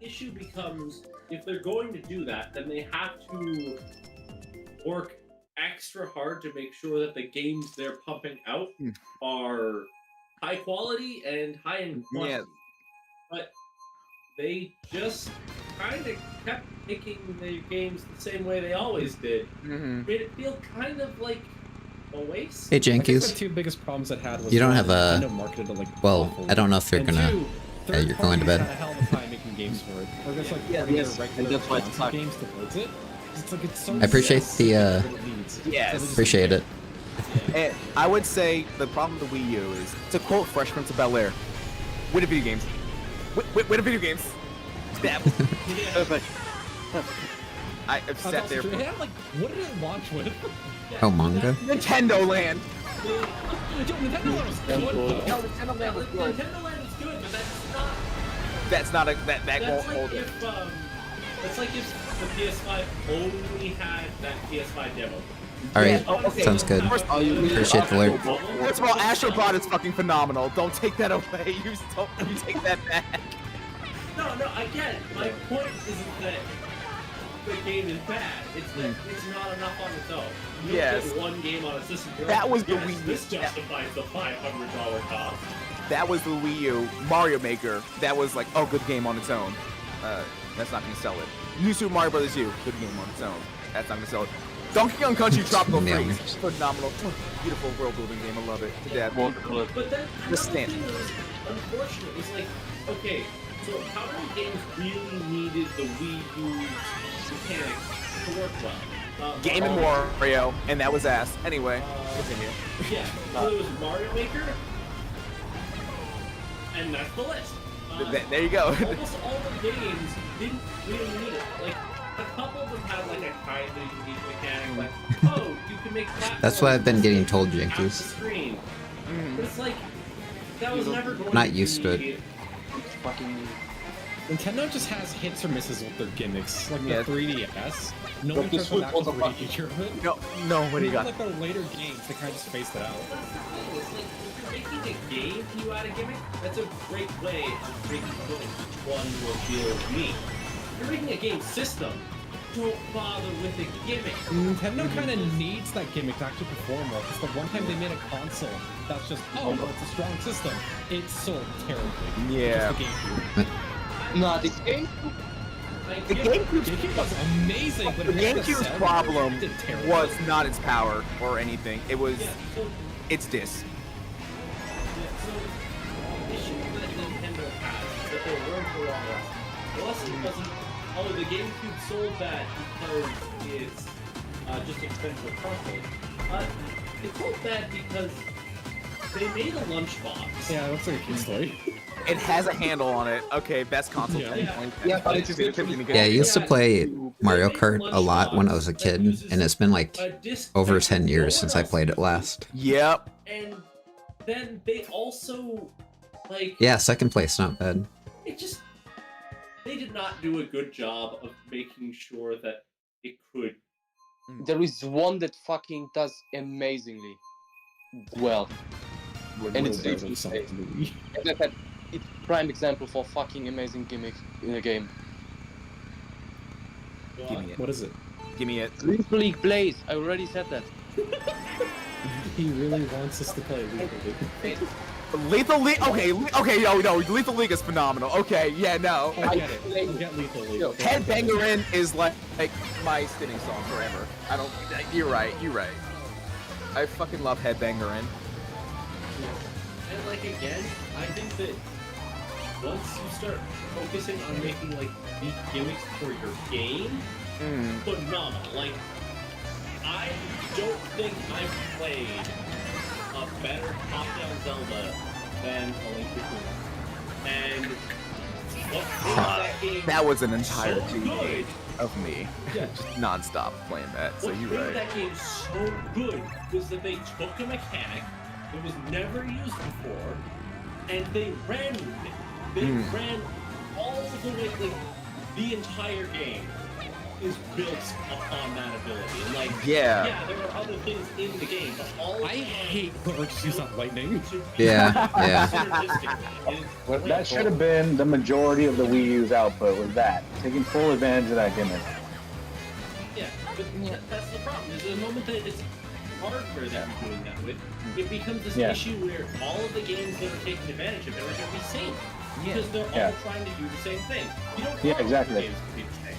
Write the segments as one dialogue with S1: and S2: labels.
S1: issue becomes if they're going to do that, then they have to work extra hard to make sure that the games they're pumping out are high quality and high in quantity.
S2: Yeah.
S1: But they just kind of kept making their games the same way they always did. Made it feel kind of like a waste.
S3: Hey,
S4: I think the
S3: Jankies.
S4: two biggest problems it had was
S3: You don't have a...
S4: Nintendo marketed it, like,
S3: Well,
S4: awfully.
S3: I don't know if you're
S4: And
S3: gonna...
S4: two,
S3: Yeah, you're going to
S4: third
S3: bed.
S4: parties had a hell of a time making games for it. Or just like putting
S2: yes,
S4: their
S2: and
S4: regular
S2: that's why it's
S4: console
S2: hard.
S4: games towards it. It's like it's so
S3: I appreciate the,
S4: what it needs.
S2: Yes.
S4: So they just-
S3: Appreciate it.
S2: And I would say the problem with the Wii U is, to quote Fresh Prince of Bel-Air, win a video games. Win a video games. That was perfect. I've sat
S4: That's
S2: there.
S4: true. It had, like, what did it launch with?
S3: Oh, manga?
S2: Nintendo Land.
S4: Yo, Nintendo Land was good, though.
S2: No, Nintendo Land was good.
S1: Nintendo Land is good, but that's not.
S2: That's not a that
S1: That's
S2: won't
S1: like
S2: hold it.
S1: if that's like if the PS5 only had that PS5 demo.
S3: Alright,
S2: Oh, okay.
S3: sounds good. Appreciate the alert.
S2: First of all, Astrobot is fucking phenomenal. Don't take that away. You take that back.
S1: No, I get it. My point isn't that the game is bad. It's that it's not enough on its own. You
S2: Yes.
S1: get one game on a system. You're
S2: That
S1: like,
S2: was the
S1: yes,
S2: Wii U.
S1: This justifies the $500 cost.
S2: That was the Wii U. Mario Maker. That was like, oh, good game on its own. That's not gonna sell it. New Super Mario Bros. U. Good game on its own. That's not gonna sell it. Donkey Kong Country Tropical
S3: Nailed
S2: Freeze. Phenomenal. Beautiful world building game. I love it. To death.
S1: But then
S2: The stand.
S1: thing that was unfortunate is like, okay, so how many games really needed the Wii U mechanics to work well?
S2: Game and Wario, and that was ass. Anyway, continue.
S1: Yeah, so it was Mario Maker, and that's the list.
S2: There you go.
S1: Almost all the games didn't really need it. Like, a couple of them had like a kind of unique mechanic, like, oh, you can make platforms.
S3: That's what I've been getting told,
S1: at the
S3: Jankies.
S1: screen. But it's like, that was never going
S3: Not
S1: to
S3: used to
S1: be
S3: it.
S5: Fucking
S4: Nintendo just has hits or misses with their gimmicks. Like
S2: Yeah.
S4: the 3DS, no
S5: But
S4: one
S5: this
S4: took
S5: was
S4: back the
S5: also
S4: 3D
S5: fucking-
S4: feature of it.
S2: No, what do you got?
S4: Like their later games, they kind of just spaced it out.
S1: It's like, if you're making a game, you add a gimmick, that's a great way of making sure that each one will feel unique. If you're making a game system, don't bother with the gimmick.
S4: Nintendo kind of needs that gimmick to actually perform well. Because the one time they made a console that's just, oh, well, it's a strong system, it sold terribly.
S2: Yeah.
S4: Just the GameCube.
S5: no, the game.
S1: Like,
S2: The GameCube's
S4: GameCube was amazing, but
S2: The
S4: it had
S2: GameCube's
S4: sound
S2: problem
S4: it did terrible.
S2: was not its power or anything. It was
S1: yeah, so,
S2: its disc.
S1: so the issue that Nintendo has is that they're learned the wrong lesson. The lesson wasn't, oh, the GameCube sold that because it's just expensive console. It sold that because they made a lunchbox.
S4: Yeah, it looks like a kid story.
S2: It has a handle on it. Okay, best console.
S4: Yeah.
S2: technically.
S5: Yeah, but
S2: It's
S5: it's
S2: just
S5: literally-
S3: Yeah, I used to play Mario Kart a lot when I was a
S1: That
S3: kid,
S1: uses
S3: and it's been like
S1: a disc
S3: over
S1: that
S3: 10
S1: no
S3: years
S1: one
S3: since I
S1: else
S3: played it
S1: uses.
S3: last.
S2: Yep.
S1: And then they also, like,
S3: Yeah, second place, not bad.
S1: it just, they did not do a good job of making sure that it could.
S5: There is one that fucking does amazingly well, and it's
S4: Really solid to me.
S5: it's prime example for fucking amazing gimmick in a game.
S2: Give me it.
S4: What is it?
S2: Give me it.
S5: Lethal League Blaze. I already said that.
S4: He really wants us to play Lethal League.
S2: Lethal League. Okay, okay, no, Lethal League is phenomenal. Okay, yeah, no.
S4: I get it. I get Lethal League.
S5: Yo,
S2: Headbangerin is like my spinning song forever. I don't. You're right. You're right. I fucking love Headbangerin.
S1: And, like, again, I think that once you start focusing on making, like, the gimmicks for your game, phenomenal. Like, I don't think I've played a better top-down Zelda than A Link Between. And what made that game
S2: That was an entire
S1: so
S2: 2
S1: good,
S2: days of me
S1: Yeah.
S2: just non-stop playing that. So
S1: what
S2: you're
S1: made
S2: right.
S1: that game so good was that they took a mechanic that was never used before, and they ran with it. They ran all the way, like, the entire game is built upon that ability. And like,
S2: Yeah.
S1: there are other things in the game, but all
S4: I hate the urge to use that lightning.
S3: Yeah, yeah.
S6: Well, that should have been the majority of the Wii U's output, was that. Taking full advantage of that gimmick.
S1: Yeah, but that's the problem. Is the moment that it's hardware that you're doing that with, it becomes this issue where all of the games that are taking advantage of it are going to be same. Because they're all trying to do the same thing. You don't want
S6: exactly.
S1: games to be the same.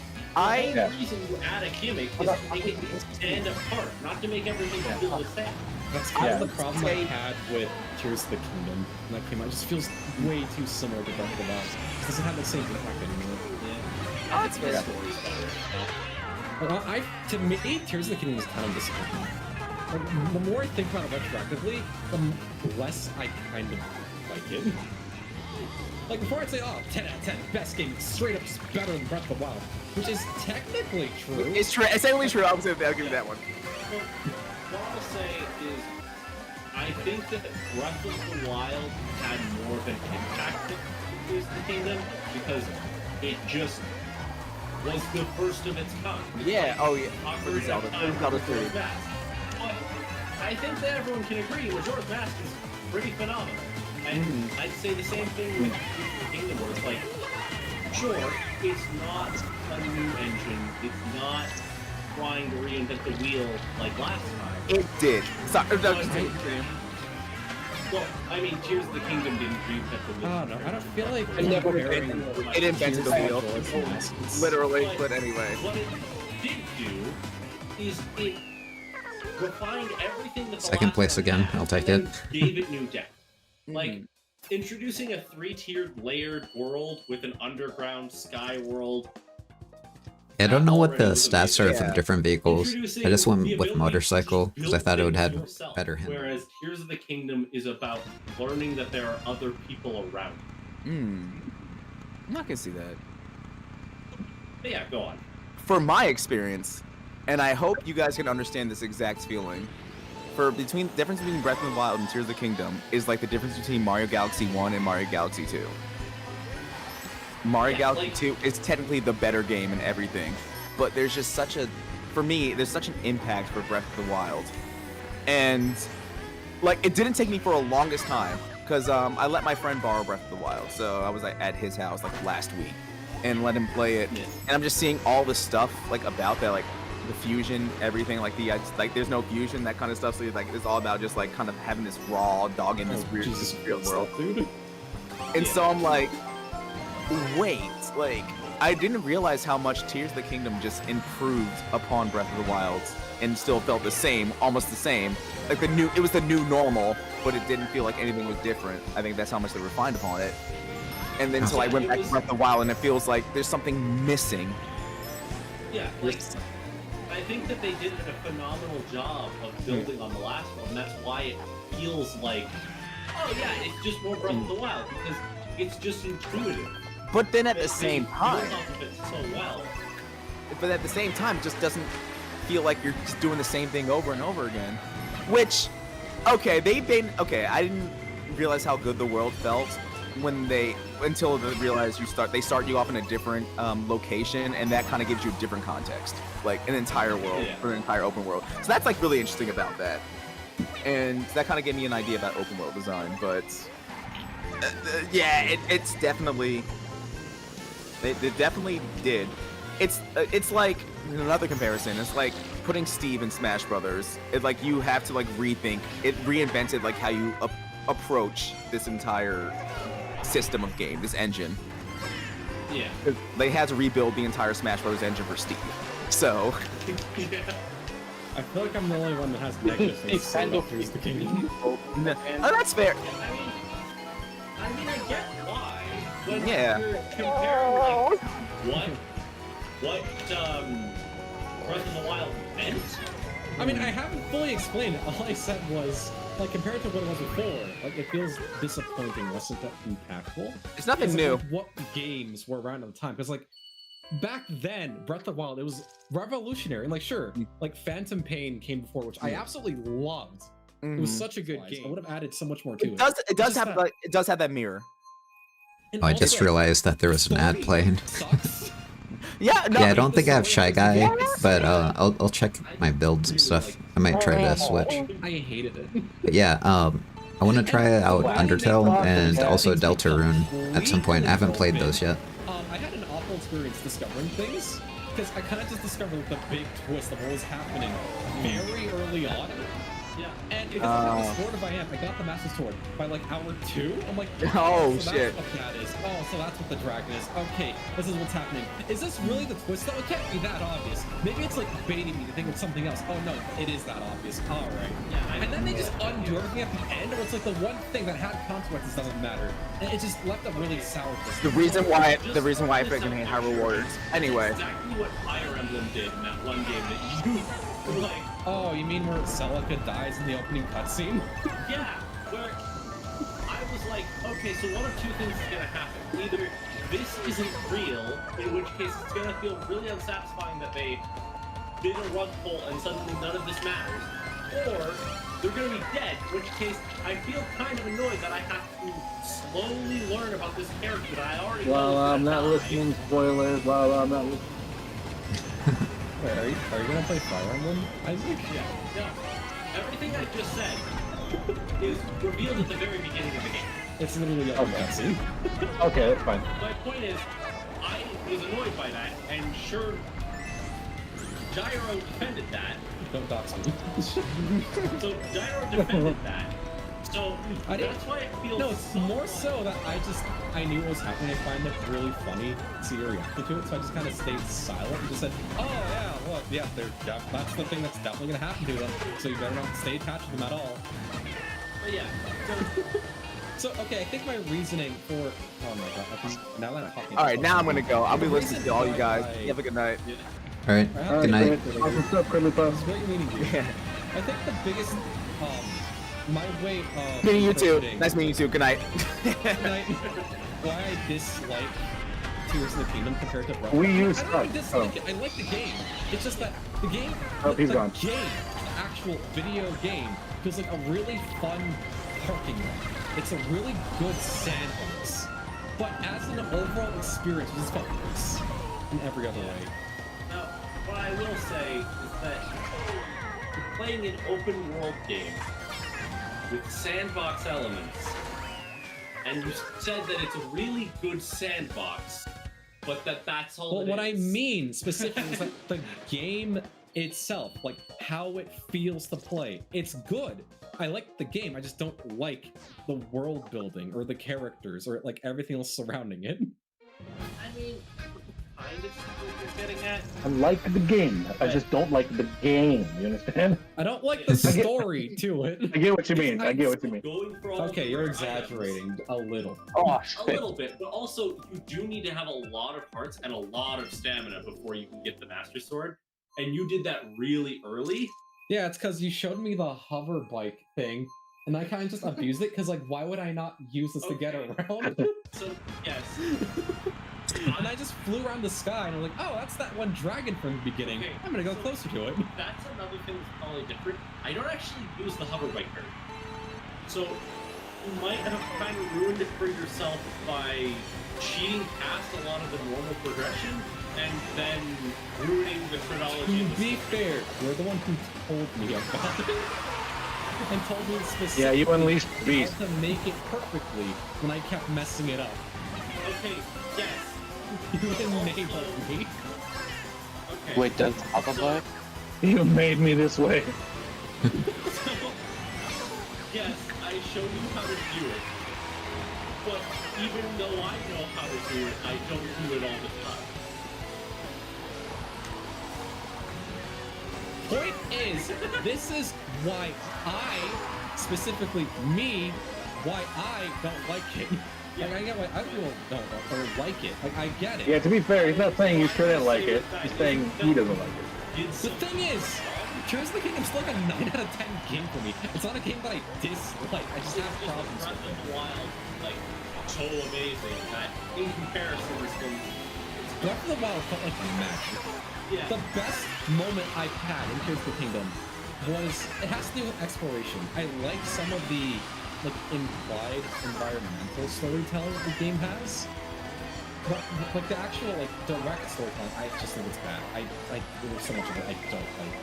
S1: The reason you add a gimmick is to make it stand apart, not to make everything feel the same.
S4: That's kind of the problem I had with Tears of the Kingdom when that came out. It just feels way too similar to Breath of the Wild. It doesn't have the same impact anymore.
S1: Yeah. I think the story's better.
S4: To me, Tears of the Kingdom is kind of disappointing. Like, the more I think about it retroactively, the less I kind of like it. Like, before I'd say, oh, 10 out of 10, best game, straight up just better than Breath of the Wild, which is technically true.
S2: It's true. It's technically true. I'll give you that one.
S1: Well, what I'll say is, I think that Breath of the Wild had more of an impact than Tears of the Kingdom because it just was the first of its kind.
S2: Yeah. Oh yeah.
S1: Ocarina
S2: Zelda.
S1: of Time
S2: Zelda
S1: and
S2: 3.
S1: Majora's Mask. But I think that everyone can agree Majora's Mask is pretty phenomenal. And I'd say the same thing with the Kingdom, where it's like, sure, it's not a new engine, it's not trying to reinvent the wheel like last time.
S2: It did. Sorry. No,
S1: But well, I mean, Tears of the Kingdom didn't reinvent the wheel.
S4: Oh no, I don't feel like
S2: it invented the wheel. Literally, but anyway.
S1: What it did do is it refined everything that the
S3: Second
S1: last
S3: place
S1: one
S3: again,
S1: had,
S3: I'll take
S1: and
S3: it.
S1: Gave it new depth. Like, introducing a 3-tiered layered world with an underground sky world.
S3: I don't know what the stats are for different vehicles. I just went with motorcycle because I thought it would have better handling.
S1: Whereas Tears of the Kingdom is about learning that there are other people around.
S2: I'm not gonna see that.
S1: But yeah, go on.
S2: For my experience, and I hope you guys can understand this exact feeling. The difference between Breath of the Wild and Tears of the Kingdom is like the difference between Mario Galaxy 1 and Mario Galaxy 2. Mario Galaxy 2 is technically the better game and everything, but there's just for me, there's such an impact for Breath of the Wild. And like, it didn't take me for a longest time, because I let my friend borrow Breath of the Wild, so I was like at his house like last week, and let him play it, and I'm just seeing all the stuff like about that, like the fusion, everything, like there's no fusion, that kind of stuff. So like it's all about just like kind of having this raw dog in this weird world, dude. And so I'm like, wait, like I didn't realize how much Tears of the Kingdom just improved upon Breath of the Wild, and still felt the same, almost the same. Like it was the new normal, but it didn't feel like anything was different. I think that's how much they refined upon it. And then so I went back to Breath of the Wild, and it feels like there's something missing.
S1: Yeah, like, I think that they did a phenomenal job of building on the last one. That's why it feels like, oh yeah, it's just more Breath of the Wild, because it's just intuitive.
S2: But then at the same time,
S1: so
S2: it just doesn't feel like you're just doing the same thing over and over again. Which, okay, I didn't realize how good the world felt until they realize they start you off in a different location, and that kind of gives you a different context, like an entire world, or an entire open world. So that's like really interesting about that, and that kind of gave me an idea about open world design. But yeah, it's definitely they definitely did. It's like another comparison. It's like putting Steve in Smash Brothers. It's like you have to like rethink. It reinvented like how you approach this entire system of game, this engine.
S1: Yeah.
S2: They had to rebuild the entire Smash Bros. Engine for Steve. So.
S1: Yeah.
S4: I feel like I'm the only one that has negative things about Tears of the Kingdom.
S2: Oh, that's fair.
S1: I mean, I get why. When
S2: Yeah.
S1: you're comparing like what Breath of the Wild meant.
S4: I mean, I haven't fully explained it. All I said was, like, compared to what it was before, like, it feels disappointing, wasn't that impactful?
S2: It's nothing
S4: Like,
S2: new.
S4: what games were around at the time? Because, like, back then, Breath of the Wild, it was revolutionary. And, like, sure, like, Phantom Pain came before, which I absolutely loved. It was such a good game. I would have added so much more to it.
S2: It does have that mirror.
S4: And
S3: Oh, I just
S4: also,
S3: realized that there was an ad
S4: story
S3: playing.
S4: sucks.
S2: Yeah, no.
S3: Yeah, I don't think I have Shy Guy, but I'll check my builds and stuff. I might try to switch.
S4: I hated it.
S3: But yeah, I want to try out Undertale and also Deltarune at some point. I haven't played those yet.
S4: I had an awful experience discovering things because I kind of just discovered the big twist of what was happening very early on. Yeah, and because I got the sword if I am, I got the Master Sword by like hour 2. I'm like,
S2: oh
S4: so
S2: shit.
S4: That's what that is. Oh, so that's what the dragon is. Okay, this is what's happening. Is this really the twist though? It can't be that obvious. Maybe it's like baiting me to think it's something else. Oh no, it is that obvious. All right. Yeah, and then they just undo everything at the end, or it's like the one thing that had consequences doesn't matter. And it just left a really sour taste.
S2: The reason why I freaking hate Hyrule Warriors. Anyway.
S1: Exactly what Fire Emblem did in that one game that you were like.
S4: Oh, you mean where Celica dies in the opening cutscene?
S1: Yeah, where I was like, okay, so one of two things is gonna happen. Either this isn't real, in which case it's gonna feel really unsatisfying that they did a rug pull and suddenly none of this matters, or they're gonna be dead, in which case I feel kind of annoyed that I have to slowly learn about this character that I already know.
S6: Well, I'm not listening. Spoilers. Well, I'm not listening.
S4: Wait, are you gonna play Fire Emblem, Isaac?
S1: Yeah. No. Everything I just said is revealed at the very beginning of the game.
S4: It's literally a cutscene.
S6: Okay, that's fine.
S1: My point is, I was annoyed by that, and sure, Gyro defended that.
S4: Don't dox me.
S1: So Gyro defended that. So that's why it feels.
S4: No, it's more so that I knew what was happening. I find it really funny to see your reaction to it, so I just kind of stayed silent and just said, "Oh yeah, look, yeah, that's the thing that's definitely gonna happen to them. So you better not stay attached to them at all."
S1: But yeah.
S4: So okay, I think my reasoning for oh my god, now that I'm talking.
S2: All right, now I'm gonna go. I'll be listening to all you guys. You have a good night.
S3: All right, good night.
S6: What's up, Curly Puff?
S4: It's great meeting you.
S2: Yeah.
S4: I think the biggest my way of
S2: Meeting you too.
S4: interpreting-
S2: Nice meeting you too. Good night.
S4: why I dislike Tears of the Kingdom compared to Breath
S6: We
S4: I
S6: use
S4: don't even dislike it. I like the game. It's just that the game,
S6: Oh, he's
S4: the
S6: gone.
S4: game, the actual video game, feels like a really fun parking lot. It's a really good sandbox. But as an overall experience, it just felt worse in every other way.
S1: Now, what I will say is that playing an open world game with sandbox elements, and you said that it's a really good sandbox, but that's all.
S4: But what I mean specifically is that the game itself, like how it feels to play, it's good. I like the game. I just don't like the world building or the characters or like everything else surrounding it.
S1: I mean, kind of what you're getting at.
S6: I like the game. I just don't like the game. You understand?
S4: I don't like the story to it.
S6: I get what you mean. I get what you mean.
S1: Going for all
S4: Okay,
S1: the
S4: you're
S1: different items.
S4: exaggerating a little.
S6: Oh,
S1: A
S6: shit.
S1: little bit, but also you do need to have a lot of hearts and a lot of stamina before you can get the Master Sword. And you did that really early.
S4: Yeah, it's because you showed me the hover bike thing, and I kind of just abused it because, like, why would I not use this to get around?
S1: So, yes.
S4: And I just flew around the sky, and I'm like, oh, that's that one dragon from the beginning.
S1: Okay,
S4: I'm gonna go
S1: so
S4: closer to it.
S1: That's another thing that's probably different. I don't actually use the hover bike very much. So you might have kind of ruined it for yourself by cheating past a lot of the normal progression and then ruining the chronology.
S4: To be fair, you're the one who told me about it. And told me specifically
S6: Yeah, you unleashed the beast.
S4: how to make it perfectly when I kept messing it up.
S1: Okay, yes.
S4: You enabled me.
S1: Okay.
S5: Wait, that's Papa Black?
S6: You made me this way.
S1: So, yes, I showed you how to do it. But even though I know how to do it, I don't do it all the time.
S4: Point is, this is why specifically me, why I don't like it. Like, I get why other people don't or like it. Like, I get it.
S6: Yeah, to be fair, he's not saying you shouldn't like it. He's saying he doesn't like it.
S4: The thing is, Tears of the Kingdom's still like a 9 out of 10 game for me. It's not a game that I dislike. I just have problems
S1: Breath
S4: with
S1: of
S4: it.
S1: the Wild, like, so amazing that in comparison, this one.
S4: Breath of the Wild felt like magic.
S1: Yeah.
S4: The best moment I've had in Tears of the Kingdom was, it has to do with exploration. I like some of the like implied environmental storytelling the game has. But the actual like direct storytelling, I just think it's bad. There's so much of it I don't like.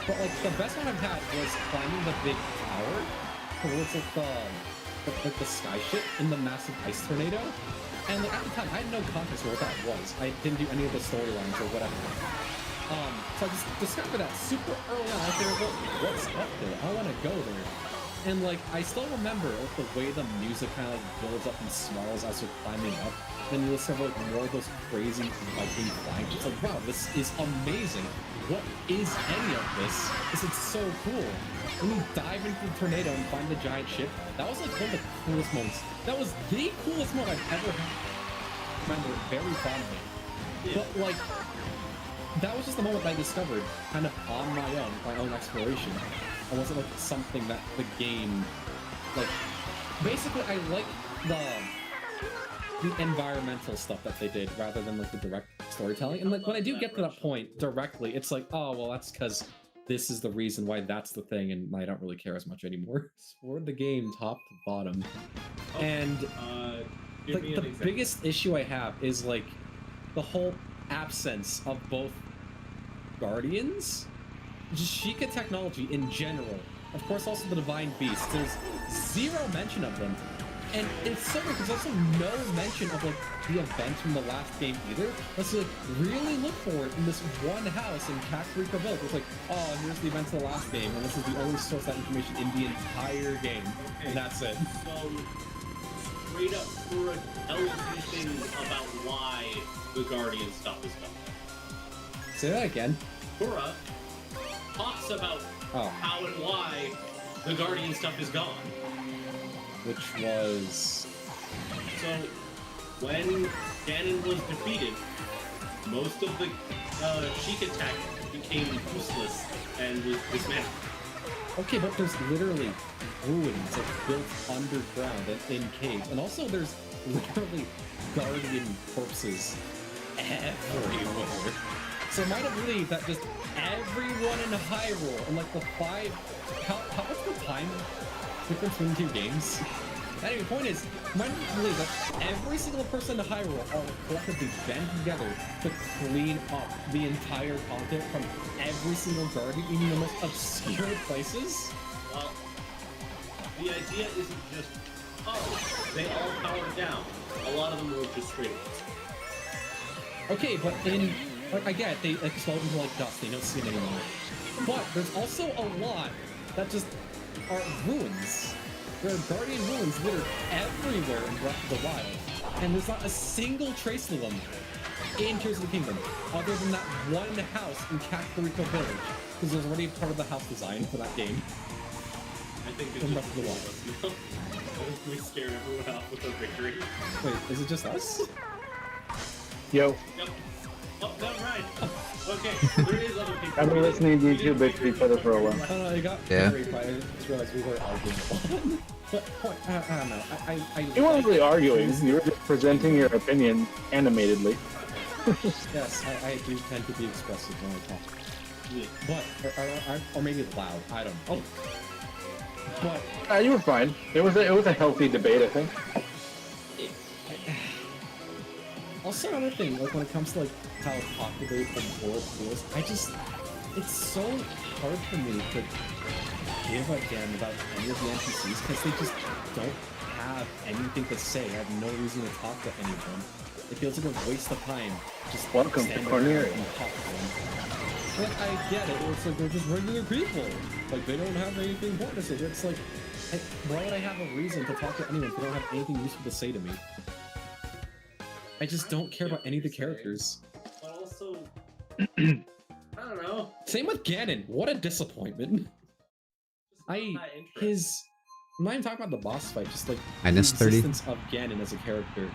S4: But like the best one I've had was climbing the big tower, where it's like the sky ship in the massive ice tornado. And like at the time, I had no context for what that was. I didn't do any of the storylines or whatever. So I just discovered that super early on. I figured, well, what's up there? I want to go there. And like I still remember like, the way the music kind of like builds up and swells as you're climbing up. Then you discover like more of those crazy lightning flags. It's like, wow, this is amazing. What is any of this? This is so cool. When you dive into the tornado and find the giant ship, that was like one of the coolest moments. That was the coolest moment I've ever had. I remember it very fondly. But like, that was just the moment I discovered, kind of on my own exploration. It wasn't like something that the game, like, basically I like the environmental stuff that they did rather than like the direct storytelling. And like when I do get to that point directly, it's like, oh well, that's because this is the reason why that's the thing, and I don't really care as much anymore. Explored the game top to bottom, and like the biggest issue I have is like the whole absence of both Guardians, just Sheikah technology in general. Of course, also the Divine Beasts. There's zero mention of them. And it's so weird because there's also no mention of like the events from the last game either. Let's like really look for it in this one house in Kakariko Village. It's like, oh, here's the events of the last game, and this is the only source of that information in the entire game, and that's it.
S1: So, straight up, Kura tells you things about why the Guardian stuff is coming.
S4: Say that again.
S1: Kura talks about how and why the Guardian stuff is gone.
S4: Which was...
S1: So, when Ganon was defeated, most of the Sheikah tech became useless and was dismantled.
S4: Okay, but there's literally ruins like built underground and in caves. And also there's literally Guardian corpses everywhere. So am I to believe that just everyone in Hyrule and like the five... what's the time difference between the two games? Anyway, the point is, am I to believe that every single person in Hyrule are collectively band together to clean up the entire content from every single Guardian, even the most obscure places?
S1: Well, the idea isn't just, oh, they all powered down. A lot of them were just straight up.
S4: Okay, but in... Like, I get it, they explode into like dust, they don't see it anymore. But there's also a lot that just are ruins. There are Guardian ruins littered everywhere in Breath of the Wild. And there's not a single trace of them in Tears of the Kingdom, other than that one house in Kakariko Village, because there's already part of the house design for that game.
S1: I think it's Breath of the Wild. We scared everyone off with a victory.
S4: Wait, is it just us?
S6: Yo.
S1: Yep. Oh, no, right. Okay, there is other people.
S6: I've been listening to you two bitch each other for a while.
S4: I don't know, I got very quiet. I just realized we were arguing. But point, I don't know.
S6: You weren't really arguing. You were just presenting your opinion animatedly.
S4: Yes, I do tend to be expressive when I talk. Yeah. But, or maybe loud. I don't know. But
S6: you were fine. It was a healthy debate, I think.
S4: Also, another thing, like when it comes to like how popular the world feels, it's so hard for me to give a damn about any of the NPCs because they just don't have anything to say. I have no reason to talk to any of them. It feels like a waste of time. Just
S6: welcome to Cornelia.
S4: And talk to them. Like, I get it. It's like they're just regular people. Like they don't have anything important to say. It's like, why would I have a reason to talk to anyone if they don't have anything useful to say to me? I just don't care about any of the characters.
S1: But also, I don't know.
S4: Same with Ganon. What a disappointment. I'm not even talking about the boss fight, just like the existence of Ganon as a character.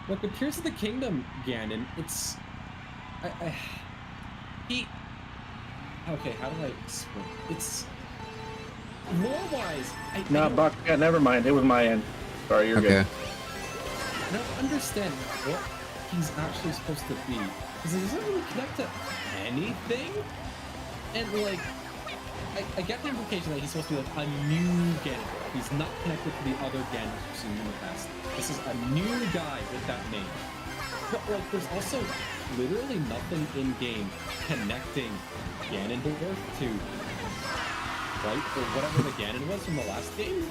S4: Like with Tears of the Kingdom Ganon, it's... Okay, how do I explain? It's... Lore-wise,
S6: Buck, yeah, never mind. It was my end. Sorry, you're good.
S4: I don't understand what he's actually supposed to be, because he doesn't really connect to anything. And like, I get the implication that he's supposed to be like a new Ganon. He's not connected to the other Ganons we've seen in the past. This is a new guy with that name. But like, there's also literally nothing in game connecting Ganondorf to Light or whatever the Ganon was from the last game.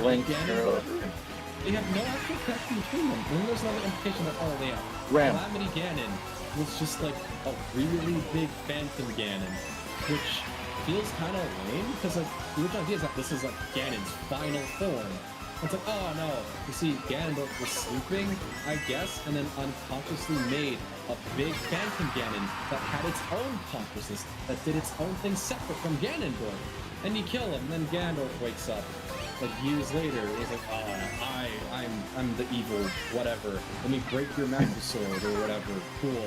S6: Link,
S4: Ganon, they have no actual connection between them. Then there's another implication that
S6: Ram.
S4: Calamity Ganon was just like a really big Phantom Ganon, which feels kind of lame because like the original idea is that this is like Ganon's final form. It's like, oh no, you see, Ganondorf was sleeping, I guess, and then unconsciously made a big Phantom Ganon that had its own consciousness, that did its own thing separate from Ganondorf. And you kill him, and then Ganondorf wakes up. Like years later, he's like, I'm the evil, whatever. Let me break your Master Sword or whatever. Cool.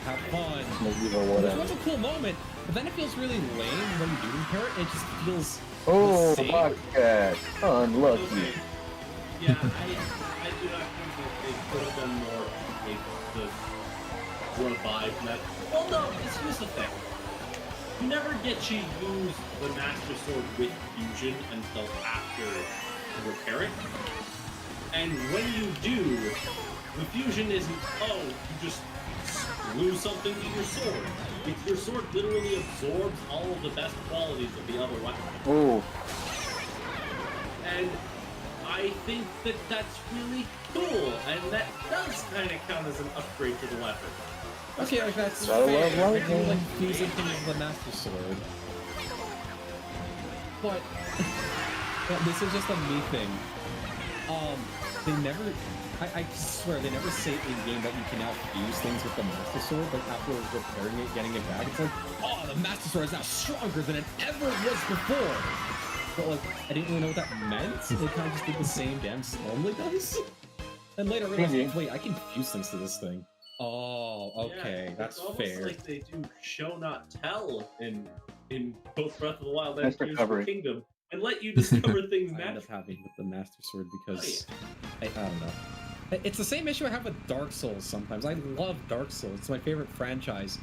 S4: Have fun. Which was a cool moment, but then it feels really lame when you do compare it. It just feels
S6: Oh,
S4: the same.
S6: Bucket. Unlucky.
S1: Okay. Yeah, I do not think that they could have done more to revive that. Well, no, here's the thing. You never get to use the Master Sword with fusion until after you repair it. And when you do, the fusion isn't, oh, you just lose something to your sword. Your sword literally absorbs all of the best qualities of the other weapon.
S6: Oh.
S1: And I think that that's really cool, and that does kind of count as an upgrade to the weapon.
S4: Okay, like that's
S6: I love
S4: fair.
S6: lightning.
S4: You're like fusing things with the Master Sword. But this is just a me thing. They never, I swear, they never say in game that you can now fuse things with the Master Sword. Like after repairing it, getting it back, it's like, oh, the Master Sword is now stronger than it ever was before. But like, I didn't really know what that meant. They kind of just did the same damn Stormblade does. And later I realized, wait, I can fuse things to this thing. Oh, okay,
S1: Yeah,
S4: that's
S1: it's almost
S4: fair.
S1: like they do show not tell in both Breath of the Wild and
S6: Nice
S1: Tears of
S6: recovery.
S1: the Kingdom, and let you discover things
S4: I end up
S1: naturally.
S4: having with the Master Sword because I don't know. It's the same issue I have with Dark Souls sometimes. I love Dark Souls. It's my favorite franchise.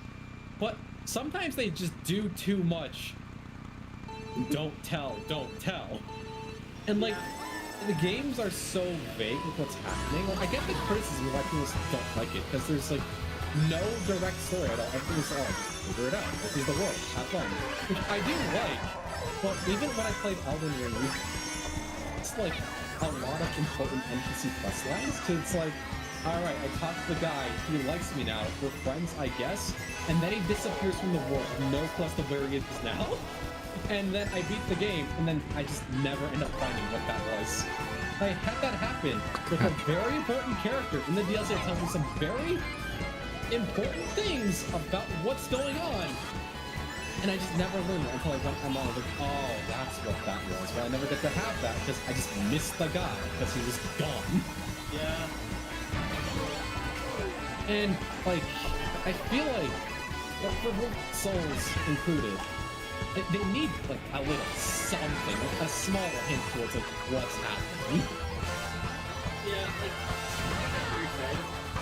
S4: But sometimes they just do too much. Don't tell. And like, the games are so vague with what's happening. Like, I get the criticism of why people don't like it, because there's like no direct story at all. Everything's all just figure it out. This is the world. Have fun. Which I do like. But even when I played Elden Ring, it's like a lot of important NPC quest lines. Cause it's like, alright, I talked to the guy, he likes me now, we're friends, I guess. And then he disappears from the world, no quest of where he is now. And then I beat the game, and then I just never end up finding what that was. I had that happen with a very important character in the DLC that tells me some very important things about what's going on. And I just never learned it until I went online. I was like, oh, that's what that was. But I never get to have that because I just missed the guy because he was gone.
S1: Yeah.
S4: And, like, I feel like, for Souls included, they need, like, a little something, like a small hint towards, like, what's happening.
S1: Yeah, like,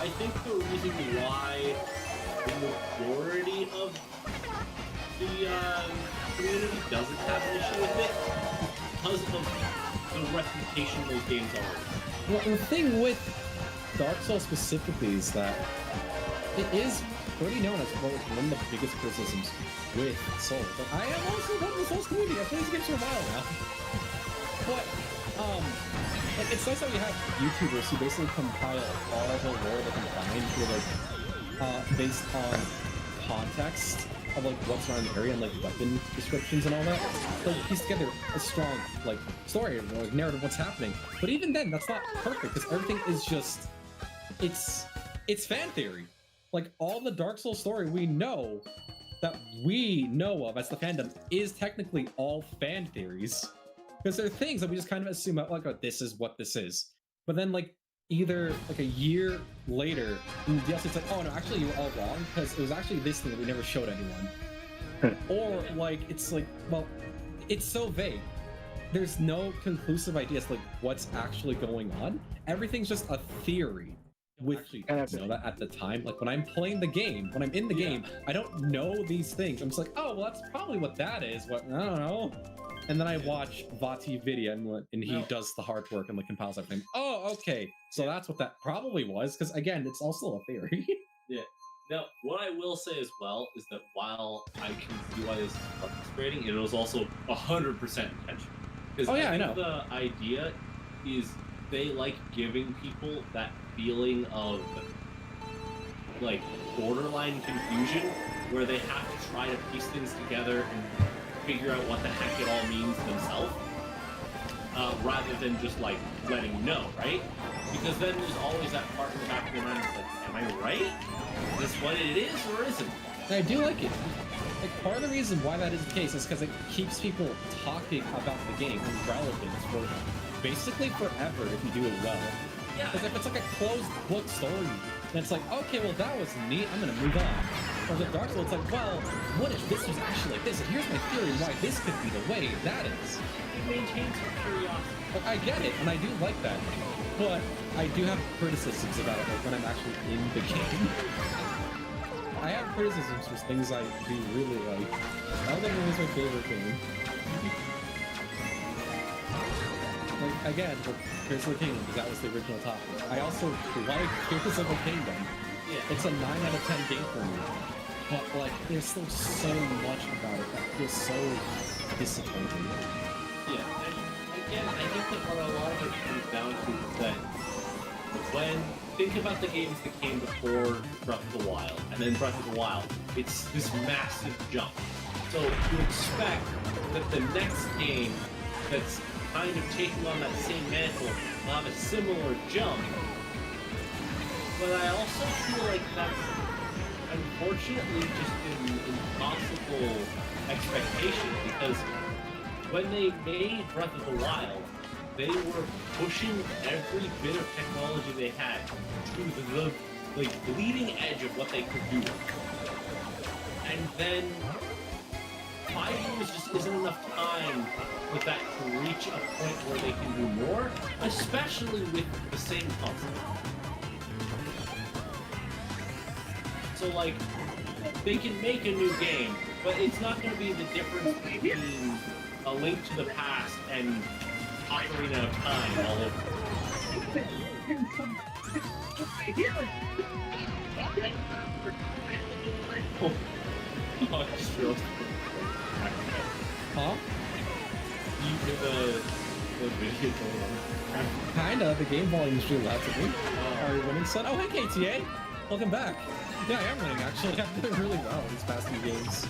S1: I think the reason why the majority of the community doesn't have an issue with it because of the reputation those games are.
S4: Well, the thing with Dark Souls specifically is that it is pretty known as one of the biggest criticisms with Souls. But I am also one of the Souls community. I play these games for a while now. But, like, it's nice that we have YouTubers who basically compile all the lore they can find for, like, based on context of, like, what's around the area and, like, weapon descriptions and all that. Like, piece together a strong, like, story or, like, narrative of what's happening. But even then, that's not perfect, because everything is just... It's fan theory. Like, all the Dark Souls story we know of as the fandom is technically all fan theories. Because there are things that we just kind of assume out, like, oh, this is what this is. But then, like, either, like, a year later, in the DLC, it's like, oh, no, actually, you were all wrong, because it was actually this thing that we never showed anyone. Or, like, it's like, well, it's so vague. There's no conclusive idea as, like, what's actually going on. Everything's just a theory. with Zelda at the time. Like when I'm playing the game, when I'm in the game, I don't know these things. I'm just like, oh, well, that's probably what that is. What, I don't know. And then I watch Vati video and he does the hard work and like compiles everything. Oh, okay. So that's what that probably was. Because again, it's also a theory.
S1: Yeah. Now, what I will say as well is that while I can see why this is frustrating, it was also 100% intentional. Because
S4: I know.
S1: The idea is they like giving people that feeling of like borderline confusion where they have to try to piece things together and figure out what the heck it all means themselves, rather than just like letting you know, right? Because then there's always that part in the back of your mind that's like, am I right? Is this what it is or isn't?
S4: I do like it. Like part of the reason why that is the case is because it keeps people talking about the game and relevant for basically forever if you do it well.
S1: Yeah.
S4: Because if it's like a closed book story, then it's like, okay, well that was neat, I'm gonna move on. Or the Dark Souls, it's like, well, what if this was actually like this? And here's my theory why this could be the way that is.
S1: It maintains your curiosity.
S4: Like, I get it, and I do like that. But I do have criticisms about it, like when I'm actually in the game. I have criticisms for things I do really like. Elden Ring is my favorite game. Like, again, with Tears of the Kingdom, because that was the original topic. I also like Tears of the Kingdom.
S1: Yeah.
S4: It's a 9 out of 10 game for me. But, like, there's still so much about it that feels so disappointing.
S1: Yeah, and again, I think that what a lot of it comes down to is that think about the games that came before Breath of the Wild, and then Breath of the Wild, it's this massive jump. So you expect that the next game that's kind of taking on that same mantle will have a similar jump. But I also feel like that's unfortunately just an impossible expectation, because when they made Breath of the Wild, they were pushing every bit of technology they had to the bleeding edge of what they could do. And then 5 years just isn't enough time for that to reach a point where they can do more, especially with the same concept. So like, they can make a new game, but it's not going to be the difference between A Link to the Past and Ocarina of Time all over. Oh, I just realized.
S4: Huh?
S1: You hear the video going on?
S4: Kinda, the game volume is really loud to me. Are you winning, son? Oh, hey, KTA! Welcome back. Yeah, I am winning, actually. I'm doing really well these past few games.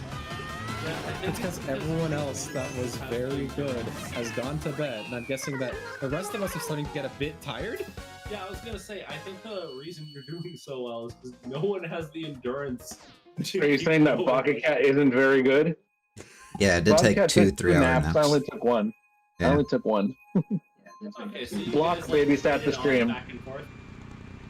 S1: Yeah,
S4: It's because everyone else that was very good has gone to bed, and I'm guessing that the rest of us are starting to get a bit tired.
S1: Yeah, I was gonna say, I think the reason you're doing so well is because no one has the endurance.
S6: Are you saying that Baka Cat isn't very good?
S3: Yeah, it did take 2-3 hour naps.
S6: I only took one.
S3: Yeah.
S6: I only took one.
S1: Okay, so
S6: Block babysat the stream.
S1: Back and forth.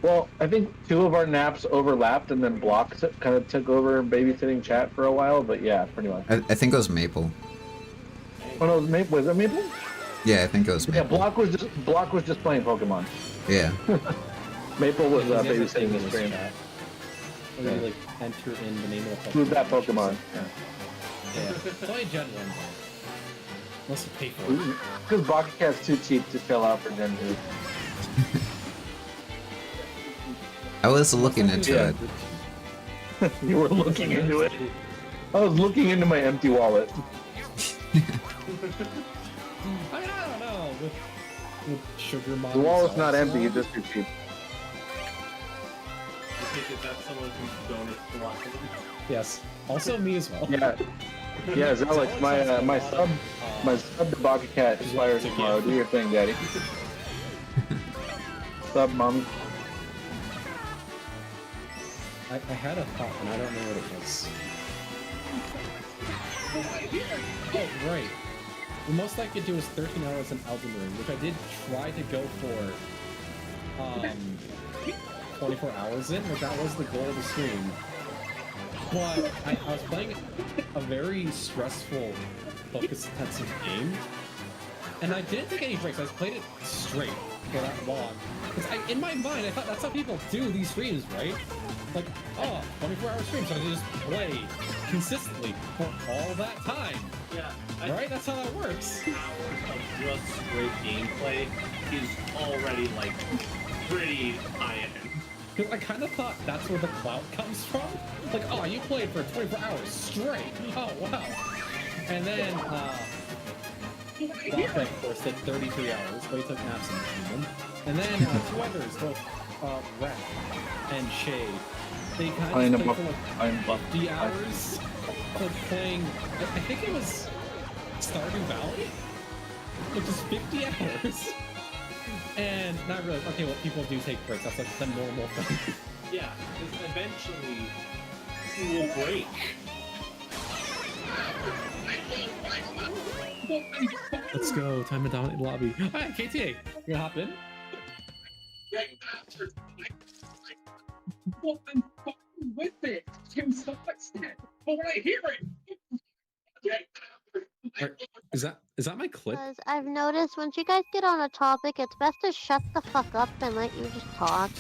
S6: Well, I think 2 of our naps overlapped, and then Block kind of took over babysitting chat for a while. But yeah, pretty much.
S3: I think it was Maple.
S6: Oh no, it was Maple. Was it Maple?
S3: Yeah, I think it was Maple.
S6: Yeah, Block was just playing Pokemon.
S3: Yeah.
S6: Maple was
S4: Because he has a
S6: babysitting
S4: thing
S6: the
S4: in his
S6: stream.
S4: chat. Where you, like, enter in the name of the Pokemon.
S6: Who's that Pokemon? Yeah.
S4: Yeah. It's only Gen 1. Unless you pay for it.
S6: Because Baka Cat's too cheap to fill out for Gen 2.
S3: I was looking into it.
S6: You were looking into it. I was looking into my empty wallet.
S4: I mean, I don't know. With sugar moms.
S6: The wallet's not empty, it's just too cheap.
S1: I think that's someone who donates to watch it.
S4: Yes. Also me as well.
S6: Yeah. Yeah, Zelix, my sub to Baka Cat expires tomorrow. Do your thing, Daddy. Sub, Mommy.
S4: I had a thought, and I don't know what it was. Oh, right. The most I could do was 13 hours in Elden Ring, which I did try to go for 24 hours in, but that was the goal of the stream. But I was playing a very stressful, focus-intensive game, and I didn't take any breaks. I just played it straight for that long. 'Cause in my mind, I thought that's how people do these streams, right? Like, oh, 24-hour stream, so I can just play consistently for all that time.
S1: Yeah.
S4: Right? That's how that works.
S1: Hours of just straight gameplay is already like pretty high end.
S4: Because I kind of thought that's where the clout comes from. Like, oh, you played for 24 hours straight. Oh, wow. And then, Dante, of course, did 33 hours, but he took naps in between them. And then, two others, both, Rat and Shade. They kind of played for like 50 hours of playing, I think it was Stardew Valley? Which is 50 hours. And not really. Okay, well, people do take breaks. That's like the normal thing.
S1: Yeah, because eventually you will break.
S4: Let's go. Time to dominate the lobby. Hi, KTA. You gonna hop in?
S7: With it to some extent, but when I hear it,
S4: Is that my clip?
S8: Because I've noticed once you guys get on a topic, it's best to shut the fuck up and let you just talk.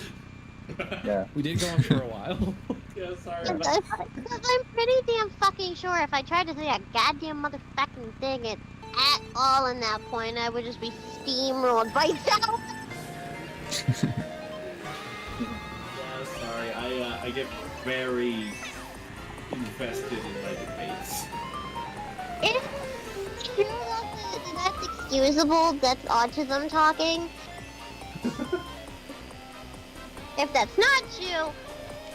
S6: Yeah.
S4: We did go on for a while.
S1: Yeah, sorry.
S8: Because I'm pretty damn fucking sure if I tried to say a goddamn motherfucking thing at all in that point, I would just be steamrolled by sound.
S1: Yeah, sorry. I get very invested in my debates.
S8: It's true that's excusable, that's autism talking. If that's not true,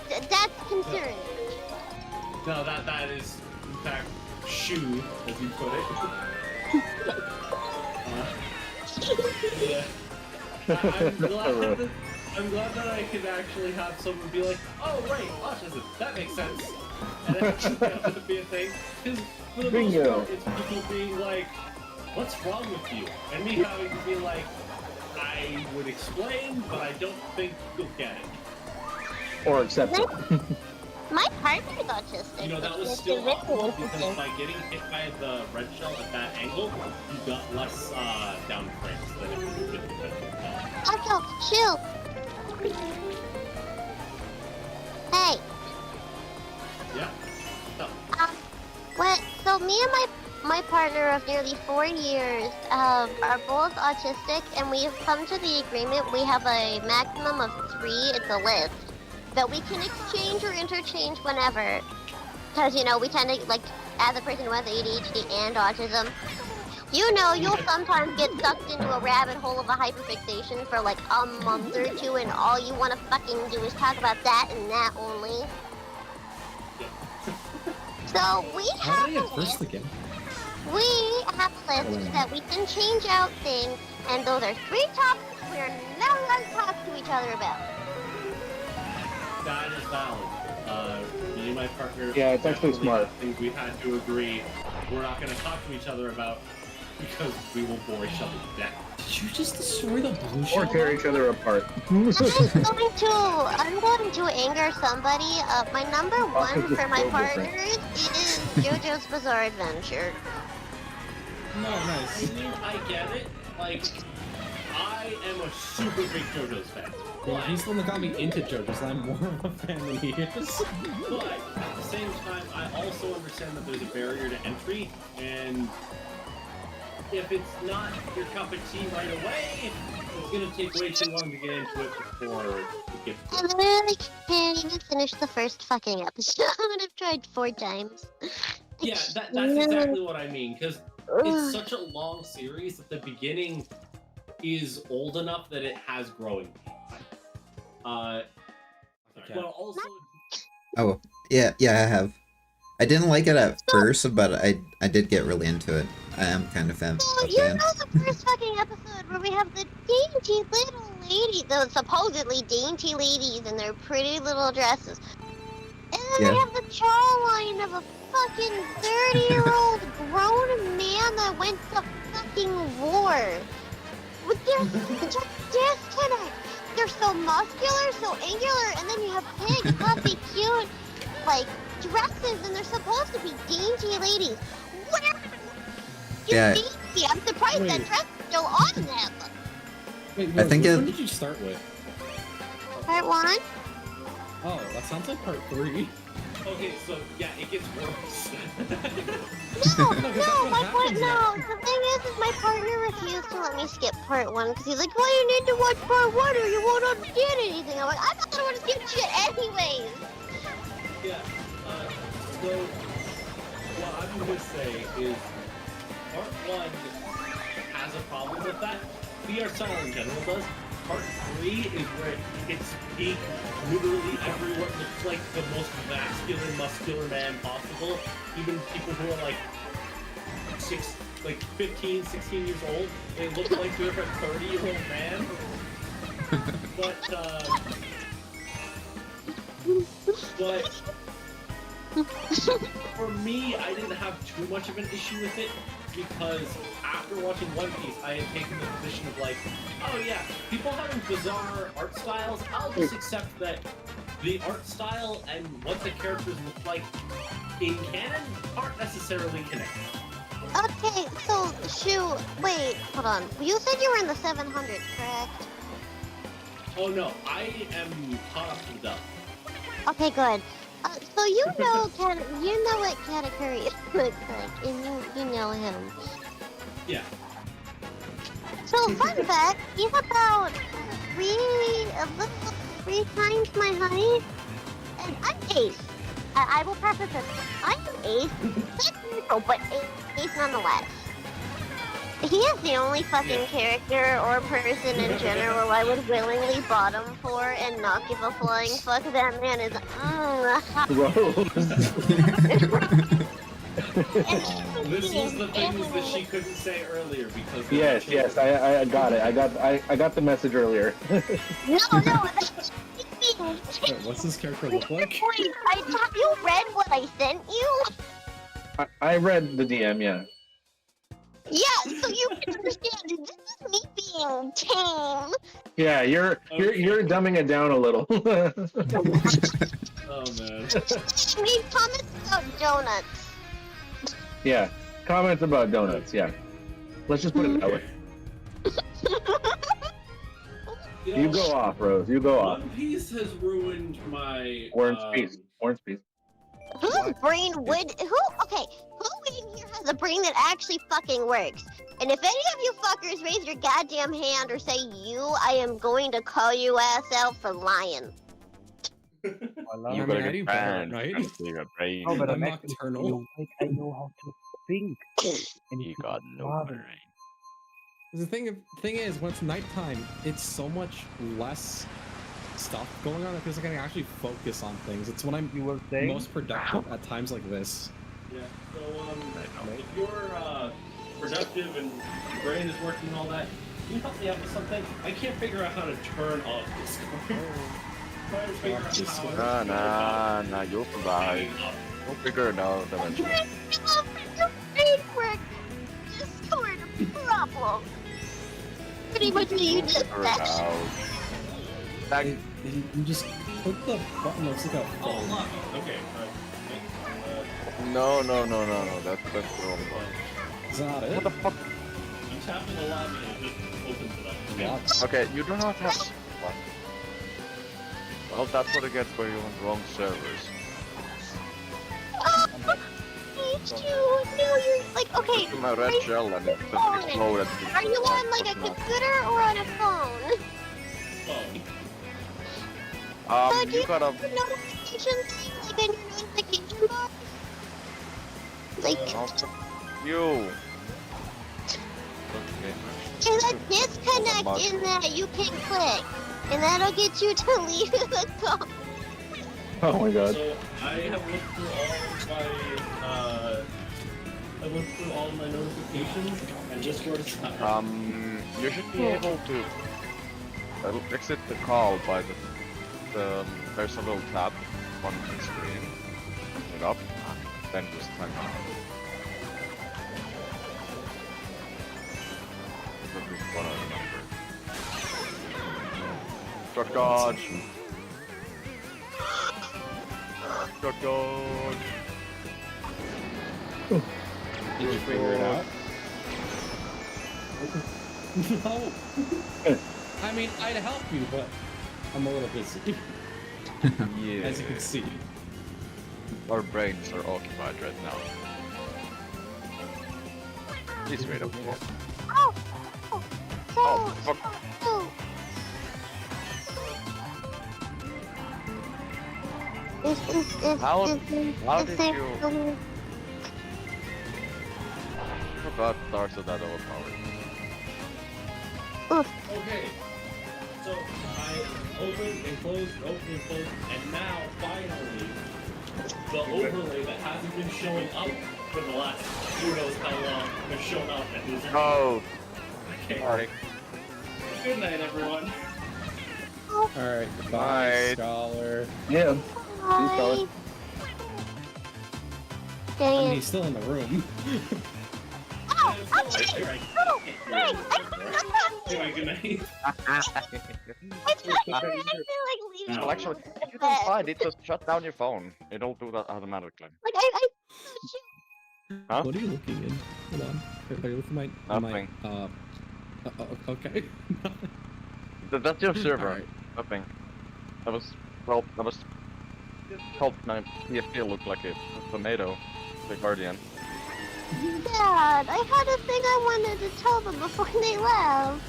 S8: that's concerning.
S1: No, that is in fact shoe, as you put it. Yeah. I'm glad that I can actually have someone be like, oh right, autism, that makes sense. And it actually has to be a thing. Because for the most part, it's people being like, what's wrong with you? And me having to be like, I would explain, but I don't think you'll get it.
S6: Or accept it.
S8: My partner's autistic.
S1: You know, that was still awkward because by getting hit by the red shell at that angle, you got less down frames than if you did the red shell.
S8: Otto, chill. Hey.
S1: Yeah. So,
S8: So me and my partner of nearly 4 years are both autistic, and we have come to the agreement we have a maximum of 3. It's a list that we can exchange or interchange whenever, because you know we tend to like as a person who has ADHD and autism. You know, you'll sometimes get sucked into a rabbit hole of a hyperfixation for like a month or 2, and all you want to fucking do is talk about that and that only. So we
S4: How
S8: have
S4: did I get first again?
S8: we have a list that we can change out things, and those are 3 topics we're not allowed to talk to each other about.
S1: that is valid. Me and my partner.
S6: Yeah, it's actually
S1: definitely
S6: smart.
S1: have things we had to agree we're not going to talk to each other about because we will bore each other to death.
S4: Did you just destroy the blue
S6: Or
S4: shell?
S6: tear each other apart.
S8: I'm going to anger somebody. My number 1 for my partners is JoJo's Bizarre Adventure.
S4: No,
S1: I
S4: nice.
S1: mean, I get it. Like, I am a super big JoJo's fan.
S4: Well,
S1: But,
S4: he's the one that got me into JoJo's, and I'm more of a fan than he is.
S1: but at the same time, I also understand that there's a barrier to entry, and if it's not your cup of tea right away, it's gonna take way too long to get into it before it gets
S8: I
S1: good.
S8: literally can't even finish the first fucking episode. I've tried 4 times.
S1: Yeah, that's exactly what I mean, because it's such a long series that the beginning is old enough that it has growing pains. But also,
S3: Oh, yeah, I have. I didn't like it at first, but I did get really into it. I am kind of a
S8: You
S3: fan.
S8: know the first fucking episode where we have the dainty little ladies, those supposedly dainty ladies in their pretty little dresses. And then
S3: Yeah.
S8: they have the jawline of a fucking 30-year-old grown man that went to fucking war. With their disconnect. They're so muscular, so angular, and then you have big, puffy, cute, like, dresses, and they're supposed to be dainty ladies. Where?
S3: Yeah.
S8: Dainty. I'm surprised that
S4: Wait.
S8: dress is still on them.
S4: Wait,
S3: I think
S4: which
S3: it-
S4: one did you start with?
S8: Part 1?
S4: Oh, that sounds like part 3.
S1: Okay, so yeah, it gets worse.
S8: No,
S4: No, 'cause that's what
S8: my point.
S4: happens
S8: No,
S4: next.
S8: the thing is my partner refused to let me skip part 1 because he's like, "Well, you need to watch part 1 or you won't understand anything." I'm like, "I'm not gonna want to skip shit anyways."
S1: Yeah. So what I'm gonna say is part 1 has a problem with that. The art style in general does. Part 3 is where it hits peak. Literally everyone looks like the most masculine, muscular man possible. Even people who are like 15, 16 years old, they look like they're a 30-year-old man. But for me, I didn't have too much of an issue with it because after watching One Piece, I had taken the position of like, oh yeah, people having bizarre art styles, I'll just accept that the art style and what the characters look like in canon aren't necessarily connected.
S8: Okay, so wait, hold on. You said you were in the 700, correct?
S1: Oh no, I am caught up to the dub.
S8: Okay, good. So you know what Katakuri looks like, and you know him.
S1: Yeah.
S8: So fun fact, he's about three times my height, and I'm 8. I will preface this. I am 8, technical, but 8 nonetheless. He is the only fucking character or person in general I would willingly bottom for and not give a flying fuck. That man is
S1: This was the things that she couldn't say earlier because of
S6: Yes,
S1: the
S6: yes, I got it. I got the message earlier.
S8: No, that's cheating.
S4: Wait, what's this character look like?
S8: Wait, have you read what I sent you?
S6: I read the DM, yeah.
S8: Yeah, so you can understand. This is me being tame.
S6: Yeah, you're dumbing it down a little.
S1: Oh man.
S8: She made comments about donuts.
S6: Yeah, comments about donuts. Yeah, let's just put it that way. You go off, Rose. You go off.
S1: One Piece has ruined my
S6: Orange piece. Orange piece.
S8: Whose brain would who in here has a brain that actually fucking works? And if any of you fuckers raise your goddamn hand or say you, I am going to call you ass out for lying.
S4: I
S9: You
S4: mean,
S9: gotta
S4: I do
S9: get
S4: better,
S9: banned.
S4: right?
S9: You got brain.
S10: Oh, but
S4: I'm
S10: I'm actually
S4: nocturnal.
S10: like I know how to think. And
S9: You
S10: it's
S9: got no
S10: bother.
S9: brain.
S4: The thing is, when it's nighttime, it's so much less stuff going on. It feels like I can actually focus on things. It's when I'm
S10: You were saying
S4: most productive at times like this.
S1: Yeah. So if you're productive and your brain is working and all that, can you help me out with something? I can't figure out how to turn off Discord. Trying to figure out how
S9: Nah, you'll survive. We'll figure it out eventually.
S8: Your brain work Discord problem. Pretty much you just
S9: Figure it out. That,
S4: You just click the button that looks like a
S1: Oh,
S4: phone.
S1: look. Okay.
S9: no. That's the wrong one.
S4: Is that not it?
S9: What the fuck?
S1: I'm tapping the lobby and it just opens it up.
S4: What?
S9: Okay, you do not have. What? Well, that's what it gets when you're on the wrong servers.
S8: No, you're like okay.
S9: Look at my red shell and it just exploded.
S8: Are you on like a computer or on a phone?
S1: Oh.
S8: Do
S9: You gotta.
S8: notification thing like in your notification bar? Like
S9: You.
S8: there's a disconnect in that you can click, and that'll get you to leave the call.
S6: Oh my god.
S1: So I have looked through all of my notifications, and Discord is not.
S9: You should be able to exit the call by there's a little tab on the screen. Open it up, then just hang on. This is what I remember. Duck dodge. Duck dodge.
S4: Did you figure it out? No. I mean, I'd help you, but I'm a little busy.
S9: Yeah.
S4: As you can see.
S9: Our brains are occupied right now. Please wait up.
S8: Oh!
S9: Oh, fuck.
S8: Oh!
S9: How
S8: Is
S9: did
S8: there
S9: you-
S8: some-
S9: Oh god, stars are that overpowered.
S1: Okay. So I opened and closed, and now finally the overlay that hasn't been showing up for the last who knows how long has shown up and this.
S9: Oh,
S1: Okay.
S9: alright.
S1: Good night, everyone.
S4: Alright, goodbye,
S9: Bye.
S4: Scholar.
S6: Yeah.
S8: Hi.
S4: I
S8: Dang
S4: mean,
S8: it.
S4: he's still in the room.
S8: Oh!
S1: Right,
S8: Okay!
S1: right.
S8: Oh! Right!
S1: Anyway, good night.
S8: I feel like leaving.
S9: Well, actually, if you don't find it, just shut down your phone. It'll do that automatically.
S8: Like, I
S9: Huh?
S4: What are you looking in? Hold on. Are you looking at my...
S9: Nothing.
S4: Okay.
S9: That's your server.
S4: Alright.
S9: Nothing. That was, well, that was... helped my PFP look like a tomato. The Guardian.
S8: Dad, I had a thing I wanted to tell them before they left.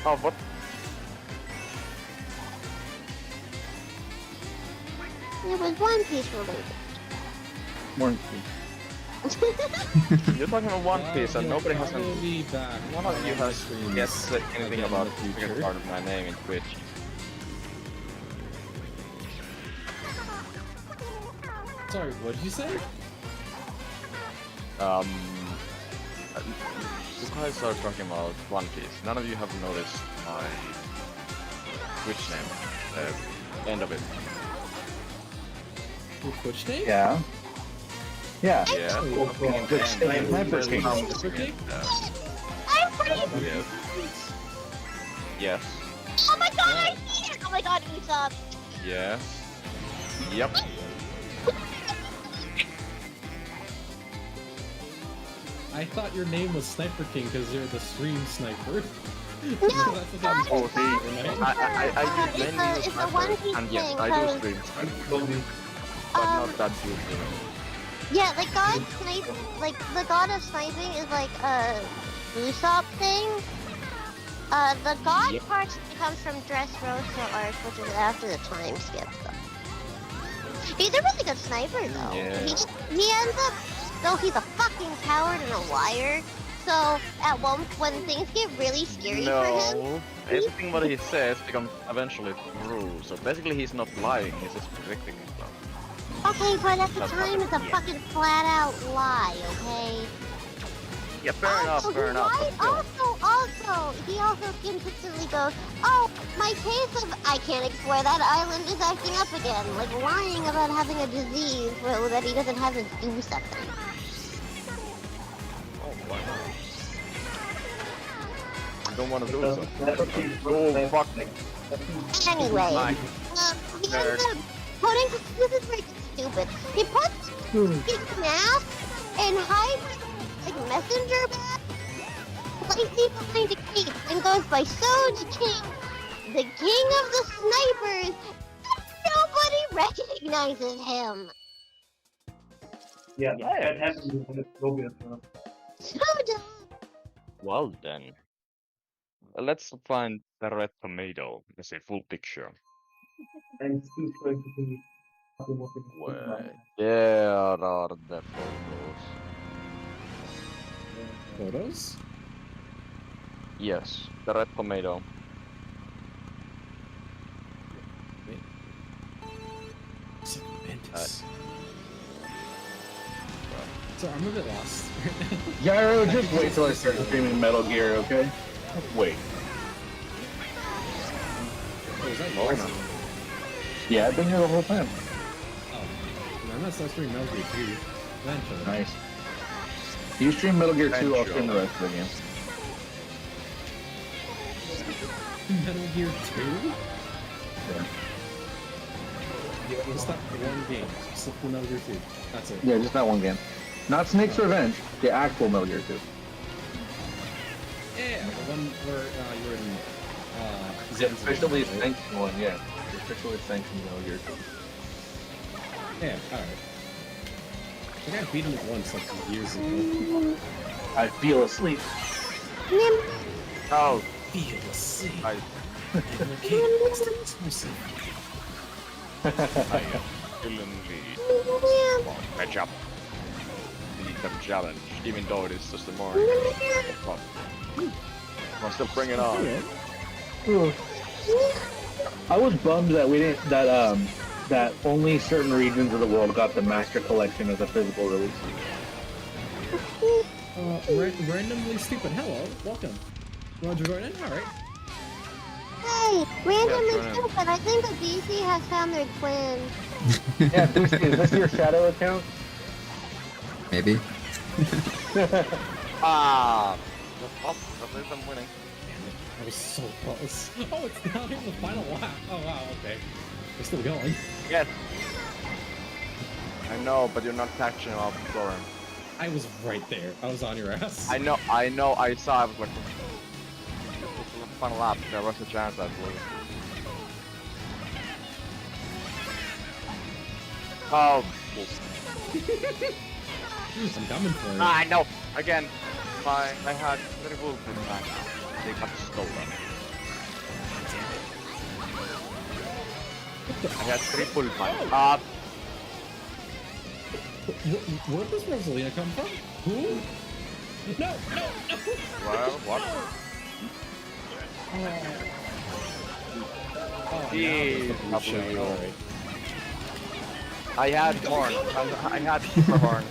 S9: Oh, what?
S8: It was One Piece related.
S6: More.
S9: You're talking about One Piece and nobody has
S4: I will be back.
S9: None of you has yet said anything
S4: again in
S9: about
S4: the
S9: the
S4: future.
S9: second part of my name in Twitch.
S4: Sorry, what did you say?
S9: You guys are talking about One Piece. None of you have noticed my Twitch name. The end of it.
S4: Your Twitch name?
S6: Yeah. Yeah.
S9: Yeah.
S6: Good sniper king.
S4: Sniper King?
S8: I'm pretty.
S9: Yes. Yes.
S8: Oh my god, I see it! Oh my god, Usopp.
S9: Yes. Yep.
S4: I thought your name was Sniper King because you're the stream sniper.
S8: No,
S4: That's what I'm
S9: Oh, see,
S4: saying.
S9: I use mainly use
S8: it's a One
S9: Sniper,
S8: Piece
S9: and yes,
S8: thing,
S9: I do
S8: cause-
S9: stream Sniper, but not that good, you know.
S8: Yeah, like God snipe, like the god of sniping is like a Usopp thing. The god
S9: Yep.
S8: part comes from Dressrosa arc, which is after the time skip stuff. He's a really good sniper though.
S9: Yeah.
S8: He ends up, though he's a fucking coward and a liar. So when things get really scary for him,
S9: No, everything what he says becomes eventually true. So basically, he's not lying; he's just predicting stuff.
S8: okay, but at the
S9: That's
S8: time it's a
S9: yeah.
S8: fucking flat out lie, okay?
S9: Yeah, fair enough, fair enough. But still.
S8: Also, he also consistently goes, oh, my case of, I can't explore that island is acting up again. Like lying about having a disease that he doesn't have to do something.
S9: Oh, why not? I don't want to do so. Oh, fuck me.
S8: Anyway,
S9: Nice.
S8: he ends up putting, this is very stupid. He puts his mask and hides like messenger bag, places behind a cape, and goes by Soja King, the king of the snipers, and nobody recognizes him.
S10: Yeah, that happened with Robin.
S8: So dumb.
S9: Well then, let's find the red tomato as a full picture.
S10: And still trying to be
S9: Where there are the photos.
S4: Photos?
S9: Yes, the red tomato.
S4: Segmentus. So I'm a bit lost.
S6: Gyro, just wait till I start streaming Metal Gear, okay? Wait.
S4: Oh, is that
S6: Oh,
S4: yours?
S6: no. Yeah, I've been here the whole time.
S4: Oh, I'm not start streaming Metal Gear 2 eventually.
S6: Nice. You stream Metal Gear 2, I'll
S9: Eventually.
S6: stream the rest of the game.
S4: Metal Gear 2?
S6: Yeah.
S4: Just that one game. Just the Metal Gear 2. That's it.
S6: Yeah, just that one game. Not Snake's Revenge, the actual Metal Gear 2.
S4: Yeah, the one where you were in
S6: The
S4: Zanzibar,
S6: officially
S4: right?
S6: sanctioned one, yeah. The officially sanctioned Metal Gear.
S4: Yeah, alright. I think I beat him once, like, years ago.
S6: I feel asleep.
S9: Oh,
S4: Feel asleep.
S9: I
S4: Arcade Blaster exclusive.
S9: I am feeling the matchup. The challenge, even though it is just a more. I'll still bring it on.
S6: I was bummed that we didn't that only certain regions of the world got the Master Collection as a physical release.
S4: Randomly stupid. Hello, welcome. You want to join in? Alright.
S8: Hey, randomly
S9: join in.
S8: stupid. I think the BC has found their twin.
S6: Yeah, Boosty, is this your shadow account?
S3: Maybe.
S9: Ah, at least I'm winning.
S4: That was so close. Oh, it's down here in the final lap. Oh wow, okay. We're still going.
S9: Yes. I know, but you're not catching up, Lauren.
S4: I was right there. I was on your ass.
S9: I know, I saw. I was like, it's the final lap. There was a chance I believe. Oh,
S4: I'm coming for you.
S9: I know. Again, I had very good back. They got stolen. I had 3 full time.
S4: Where does Rosalina come from? Who? No!
S9: Well, what?
S4: Oh,
S9: Jeez,
S4: now it's the
S9: W.
S4: alright.
S9: I had horn. I had super horn.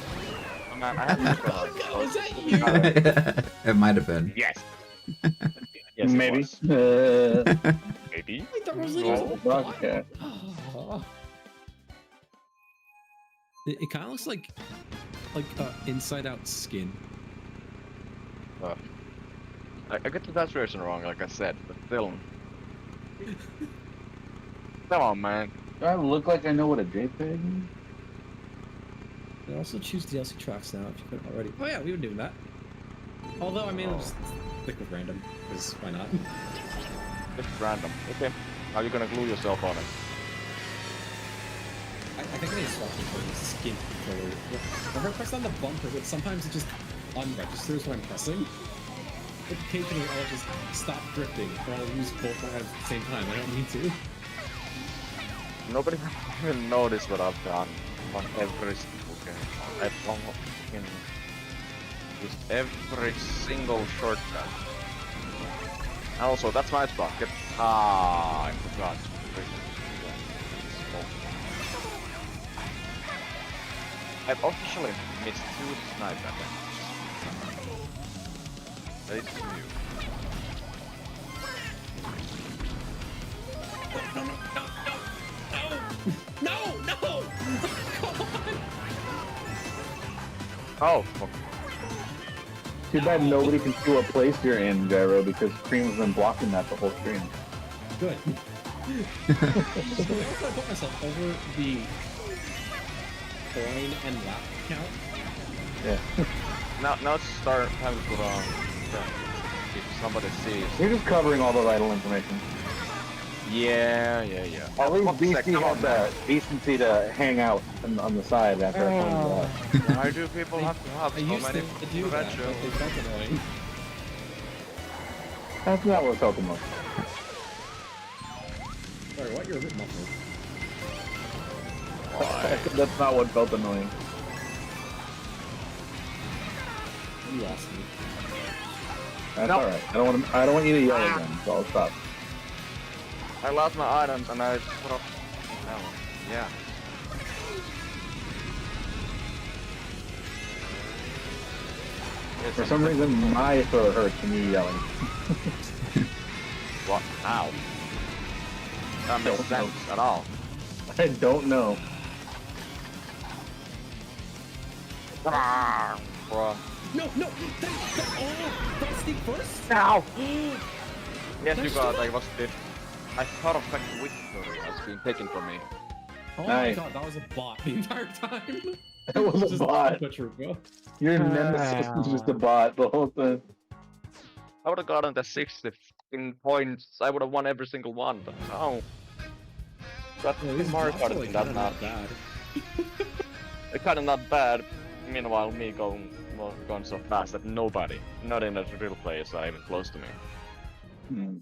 S9: I had super horn.
S4: Was that you?
S3: It might have been.
S9: Yes. Yes,
S6: Maybe.
S9: Maybe.
S4: I thought Rosalina was a bot.
S6: Okay.
S4: It kind of looks like inside out skin.
S9: I get the saturation wrong, like I said, but still. Come on, man.
S6: Do I look like I know what a JPEG is?
S4: You can also choose DLC tracks now if you couldn't already. Oh yeah, we were doing that. Although I mean, I'll just stick with random, because why not?
S9: Just random. Okay. How are you gonna glue yourself on it?
S4: I think I need to swap the skin controller. Whenever I press on the bumper, but sometimes it just unregisters when I'm pressing. Occasionally I'll just stop drifting, or I'll use both my hands at the same time. I don't need to.
S9: Nobody even noticed what I've done on every single game. I've almost used every single shortcut. And also, that's my spot. I forgot. I've officially missed 2 snipe attempts. That is new.
S4: No!
S9: Oh, okay.
S6: Too bad nobody can see what place you're in, Gyro, because Cream's been blocking that the whole stream.
S4: Good. So if I put myself over the coin and lap count,
S6: Yeah.
S9: Now it's start having to put on. If somebody sees.
S6: You're just covering all the vital information.
S9: Yeah.
S6: At least
S9: Fuck's sake,
S6: BC
S9: come
S6: had
S9: on,
S6: the
S9: man.
S6: decency to hang out on the side after I pointed it out.
S9: Why do people have to have
S4: I
S9: so
S4: used
S9: many
S4: to do that, but they felt annoying.
S6: That's not what felt the most.
S4: Sorry, what? You're a bit muffled.
S6: That's not what felt annoying.
S4: You lost me.
S6: That's
S9: Nope.
S6: alright. I don't want you to yell again, so I'll stop.
S9: I lost my items and I put up. Yeah.
S6: For some reason, my throat hurts from you yelling.
S9: What? Ow. That makes
S6: Don't
S9: sense at all.
S6: I don't know.
S9: Bruh.
S4: No! Don't sneak first?
S9: Ow! Yes, you got. I was it. I thought of like victory has been taken from me.
S4: Oh
S6: Nice.
S4: my god, that was a bot the entire time.
S6: That was a
S4: Just
S6: bot.
S4: Troopa.
S6: Your nemesis was just a bot the whole time.
S9: I would have gotten the 60 in points. I would have won every single one, but no. Got
S4: Well, these
S9: Mario
S4: blocks
S9: Kart
S4: are like
S9: in
S4: kind
S9: that
S4: of
S9: match.
S4: not bad.
S9: It's kind of not bad. Meanwhile, me going so fast that nobody, not in the real players, are even close to me.
S6: Hmm.